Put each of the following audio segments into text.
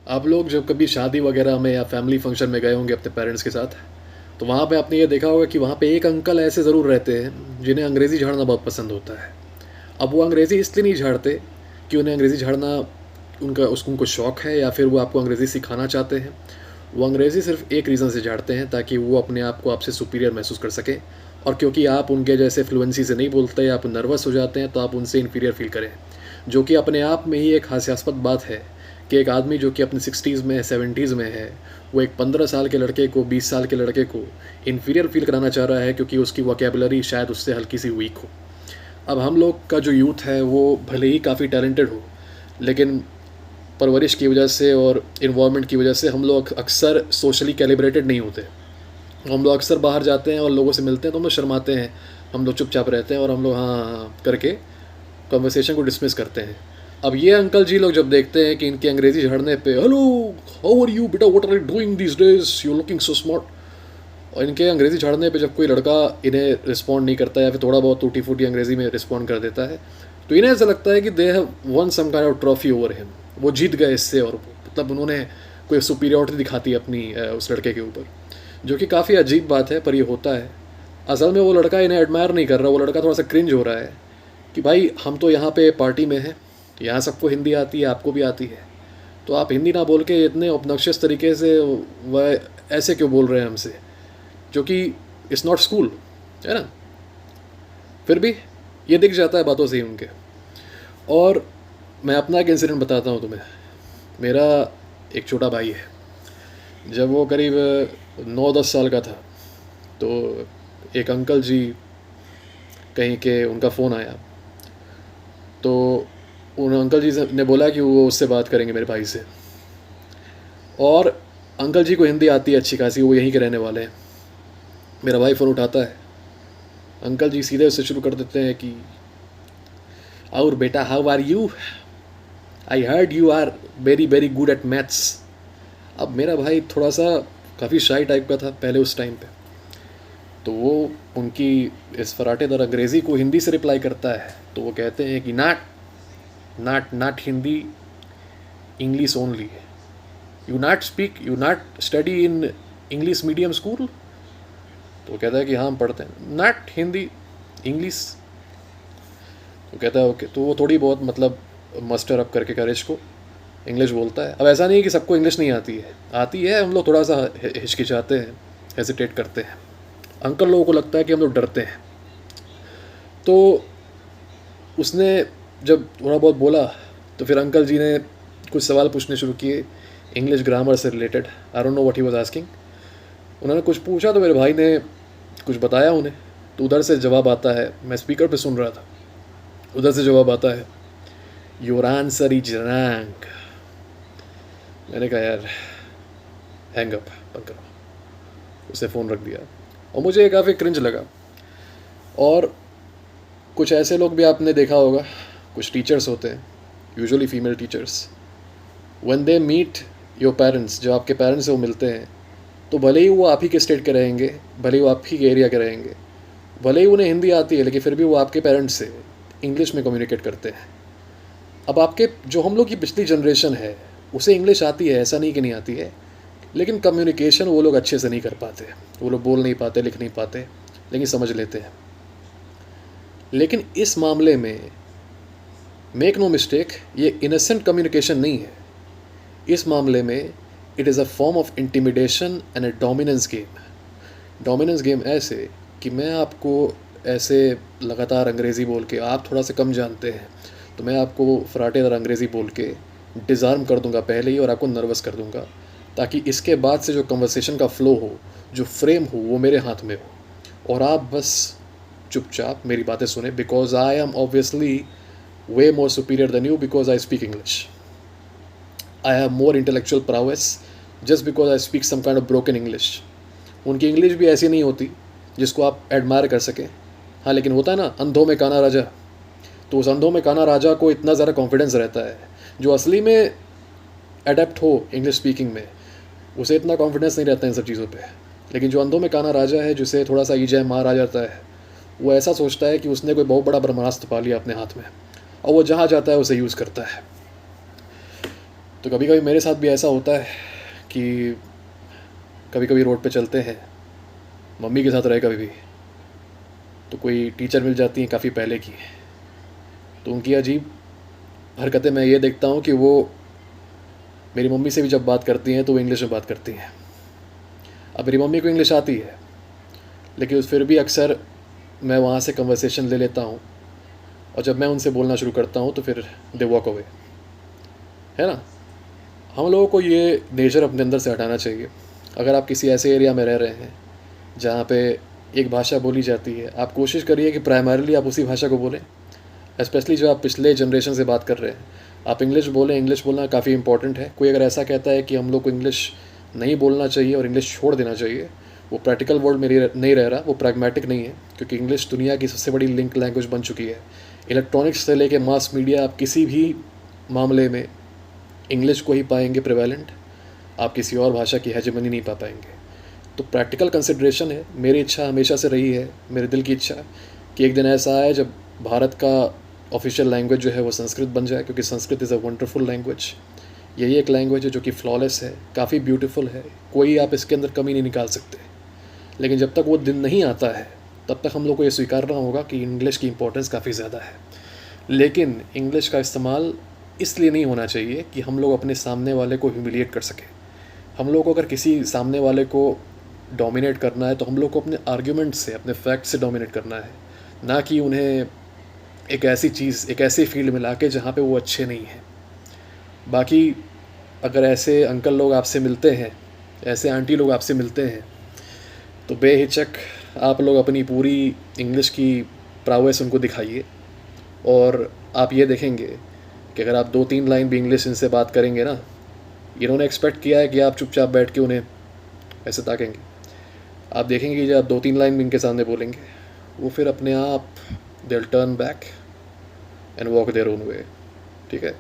आप लोग जब कभी शादी वगैरह में या फैमिली फंक्शन में गए होंगे अपने पेरेंट्स के साथ, तो वहाँ पे आपने ये देखा होगा कि वहाँ पे एक अंकल ऐसे ज़रूर रहते हैं जिन्हें अंग्रेज़ी झाड़ना बहुत पसंद होता है। अब वो अंग्रेज़ी इसलिए नहीं झाड़ते कि उन्हें अंग्रेज़ी झाड़ना उनको शौक़ है या फिर वो आपको अंग्रेज़ी सिखाना चाहते हैं। वो अंग्रेज़ी सिर्फ़ एक रीज़न से झाड़ते हैं ताकि वो अपने आप को आपसे सुपीरियर महसूस कर सकें, और क्योंकि आप उनके जैसे फ्लुएंसी से नहीं बोलते, आप नर्वस हो जाते हैं, तो आप उनसे इन्फीरियर फ़ील करें। जो कि अपने आप में ही एक हास्यास्पद बात है कि एक आदमी जो कि अपने 60s में 70s में है, वो एक 15 साल के लड़के को 20 साल के लड़के को इन्फीरियर फ़ील कराना चाह रहा है क्योंकि उसकी वोकैबुलरी शायद उससे हल्की सी वीक हो। अब हम लोग का जो यूथ है वो भले ही काफ़ी टैलेंटेड हो, लेकिन परवरिश की वजह से और इन्वायरमेंट की वजह से हम लोग अक्सर सोशली कैलिब्रेटेड नहीं होते। हम लोग अक्सर बाहर जाते हैं और लोगों से मिलते हैं तो हम लोग शर्माते हैं, हम लोग चुपचाप रहते हैं और हम लोग हाँ हाँ हाँ करके कन्वर्सेशन को डिसमिस करते हैं। अब ये अंकल जी लोग जब देखते हैं कि इनके अंग्रेज़ी झड़ने पे, हेलो हाउ आर यू बेटा, what are you doing these days, you looking so smart, और इनके अंग्रेज़ी झाड़ने पे जब कोई लड़का इन्हें रिस्पॉन्ड नहीं करता या फिर थोड़ा बहुत टूटी फूटी अंग्रेज़ी में रिस्पॉन्ड कर देता है, तो इन्हें ऐसा लगता है कि they have won some kind of trophy over him, वो जीत गए इससे, और मतलब उन्होंने कोई सुपीरियॉरिटी दिखाती है अपनी उस लड़के के ऊपर, जो कि काफ़ी अजीब बात है, पर ये होता है। असल में वो लड़का इन्हें एडमायर नहीं कर रहा, वो लड़का थोड़ा सा क्रिंज हो रहा है कि भाई हम तो यहाँ पे पार्टी में हैं, यहाँ सबको हिंदी आती है, आपको भी आती है, तो आप हिंदी ना बोल के इतने ऑब्नॉक्शियस तरीके से वह ऐसे क्यों बोल रहे हैं हमसे, जो कि इट्स नॉट स्कूल, है ना। फिर भी ये दिख जाता है बातों से ही उनके। और मैं अपना एक इंसिडेंट बताता हूँ तुम्हें। मेरा एक छोटा भाई है, जब वो करीब 9-10 साल का था, तो एक अंकल जी कहीं के उनका फ़ोन आया, तो उन अंकल जी ने बोला कि वो उससे बात करेंगे मेरे भाई से, और अंकल जी को हिंदी आती है अच्छी खासी, वो यहीं के रहने वाले हैं। मेरा भाई फ़ोन उठाता है, अंकल जी सीधे उससे शुरू कर देते हैं कि और बेटा how are you, I heard you are very very good at maths. अब मेरा भाई थोड़ा सा काफ़ी शाई टाइप का था पहले उस टाइम पे, तो वो उनकी इस फराटेदार अंग्रेज़ी को हिंदी से रिप्लाई करता है, तो वो कहते हैं कि not Hindi, English only, you not study in English medium school. तो वो कहता है कि हाँ हम पढ़ते हैं, नाट हिंदी इंग्लिश। तो कहता है ओके, तो वो थोड़ी बहुत मतलब मस्टर अप करके करेज को इंग्लिश बोलता है। अब ऐसा नहीं है कि सबको इंग्लिश नहीं आती है, हम लोग थोड़ा सा हिचकिचाते हैं, हेजिटेट करते हैं। अंकल लोगों को लगता है कि हम लोग डरते हैं। तो उसने जब थोड़ा बहुत बोला, तो फिर अंकल जी ने कुछ सवाल पूछने शुरू किए इंग्लिश ग्रामर से related. I don't know what he was asking. उन्होंने कुछ पूछा तो मेरे भाई ने कुछ बताया उन्हें, तो उधर से जवाब आता है, मैं स्पीकर पे सुन रहा था, उधर से जवाब आता है, योर आंसर इज रैंक। मैंने कहा यार हैंग अप, बंद करो। उसे फ़ोन रख दिया और मुझे काफ़ी क्रिंज लगा। और कुछ ऐसे लोग भी आपने देखा होगा, कुछ टीचर्स होते हैं, usually female teachers, when they meet your parents, जब आपके पेरेंट्स से वो मिलते हैं, तो भले ही वो आप ही के स्टेट के रहेंगे, भले ही वो आप ही के एरिया के रहेंगे, भले ही उन्हें हिंदी आती है, लेकिन फिर भी वो आपके पेरेंट्स से इंग्लिश में कम्युनिकेट करते हैं। अब आपके जो हम लोग की पिछली जनरेशन है उसे इंग्लिश आती है, ऐसा नहीं कि नहीं आती है, लेकिन कम्युनिकेशन वो लोग अच्छे से नहीं कर पाते, वो लोग बोल नहीं पाते, लिख नहीं पाते, लेकिन समझ लेते हैं। लेकिन इस मामले में मेक नो मिस्टेक, ये इनोसेंट कम्युनिकेशन नहीं है। इस मामले में it is a form of intimidation and A dominance game. Dominance game ऐसे कि मैं आपको ऐसे लगातार अंग्रेज़ी बोल के, आप थोड़ा सा कम जानते हैं, तो मैं आपको फराटेदार अंग्रेज़ी बोल के डिज़ार्म कर दूंगा पहले ही, और आपको नर्वस कर दूंगा, ताकि इसके बाद से जो कन्वर्सेशन का फ़्लो हो, जो फ्रेम हो, वो मेरे हाथ में हो, और आप बस चुपचाप मेरी बातें सुने, because I am obviously way more superior than you, because I speak English. I have more intellectual prowess just because I speak some kind of broken English. उनकी इंग्लिश भी ऐसी नहीं होती जिसको आप एडमायर कर सकें। हाँ, लेकिन होता है ना अंधों में काना राजा, तो उस अंधों में काना राजा को इतना ज़्यादा कॉन्फिडेंस रहता है, जो असली में अडेप्ट हो इंग्लिश स्पीकिंग में, उसे इतना कॉन्फिडेंस नहीं रहता इन सब चीज़ों पे। लेकिन जो अंधों में काना राजा है, जिसे थोड़ा सा ईजाय मार आ जाता है, वो ऐसा सोचता है कि उसने कोई बहुत बड़ा ब्रह्मास्त्र पा लिया अपने हाथ में, और वो जहाँ जाता है उसे यूज़ करता है। तो कभी-कभी मेरे साथ भी ऐसा होता है कि कभी-कभी रोड पे चलते हैं, मम्मी के साथ रहे कभी भी, तो कोई टीचर मिल जाती हैं काफ़ी पहले की, तो उनकी अजीब हरकतें मैं ये देखता हूँ कि वो मेरी मम्मी से भी जब बात करती हैं तो वो इंग्लिश में बात करती हैं। अब मेरी मम्मी को इंग्लिश आती है, लेकिन फिर भी अक्सर मैं वहाँ से कन्वर्सेशन ले लेता हूँ, और जब मैं उनसे बोलना शुरू करता हूँ तो फिर दे वॉक अवे, है ना? हम लोगों को ये नेचर अपने अंदर से हटाना चाहिए। अगर आप किसी ऐसे एरिया में रह रहे हैं जहाँ पे एक भाषा बोली जाती है, आप कोशिश करिए कि प्राइमरीली आप उसी भाषा को बोलें। स्पेशली जो आप पिछले जनरेशन से बात कर रहे हैं, आप इंग्लिश बोलें। इंग्लिश बोलना काफ़ी इंपॉर्टेंट है। कोई अगर ऐसा कहता है कि हम लोग को इंग्लिश नहीं बोलना चाहिए और इंग्लिश छोड़ देना चाहिए, वो प्रैक्टिकल वर्ल्ड में नहीं रह रहा, वो प्रैग्मेटिक नहीं है, क्योंकि इंग्लिश दुनिया की सबसे बड़ी लिंक लैंग्वेज बन चुकी है। इलेक्ट्रॉनिक्स से लेके मास मीडिया, आप किसी भी मामले में इंग्लिश को ही पाएंगे प्रिवेलेंट, आप किसी और भाषा की हेजेमनी नहीं पा पाएंगे। तो प्रैक्टिकल कंसिड्रेशन है। मेरी इच्छा हमेशा से रही है, मेरे दिल की इच्छा, कि एक दिन ऐसा आए जब भारत का ऑफिशियल लैंग्वेज जो है वो संस्कृत बन जाए, क्योंकि Sanskrit is a wonderful language. यही एक लैंग्वेज है जो कि फ्लॉलेस है, काफ़ी ब्यूटीफुल है, कोई आप इसके अंदर कमी नहीं निकाल सकते। लेकिन जब तक वो दिन नहीं आता है, तब तक हम लोग को ये स्वीकारना होगा कि इंग्लिश की इंपॉर्टेंस काफ़ी ज़्यादा है। लेकिन इंग्लिश का इस्तेमाल इसलिए नहीं होना चाहिए कि हम लोग अपने सामने वाले को ह्यूमिलिएट कर सकें। हम लोग को अगर किसी सामने वाले को डोमिनेट करना है, तो हम लोग को अपने आर्ग्यूमेंट से, अपने फैक्ट से डोमिनेट करना है, ना कि उन्हें एक ऐसी चीज़, एक ऐसी फील्ड में लाके जहाँ पे वो अच्छे नहीं हैं। बाकी अगर ऐसे अंकल लोग आपसे मिलते हैं, ऐसे आंटी लोग आपसे मिलते हैं, तो बेहिचक आप लोग अपनी पूरी इंग्लिश की प्राउएस उनको दिखाइए, और आप ये देखेंगे कि अगर आप 2-3 लाइन भी इंग्लिश इनसे बात करेंगे ना, इन्होंने एक्सपेक्ट किया है कि आप चुपचाप बैठ के उन्हें ऐसे ताकेंगे। आप देखेंगे कि जब आप 2-3 लाइन भी इनके सामने बोलेंगे, वो फिर अपने आप they will turn back and walk their own way. ठीक है?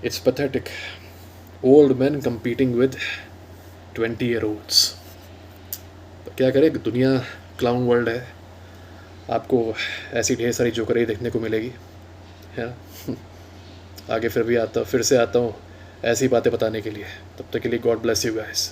It's pathetic, old man competing with 20-year-olds। तो क्या करें, दुनिया क्लाउन वर्ल्ड है। आपको ऐसी ढेर सारी जोकरें देखने को मिलेगी, है ना? आगे फिर से आता हूँ ऐसी बातें बताने के लिए। तब तक के लिए गॉड ब्लेस यू गाइस।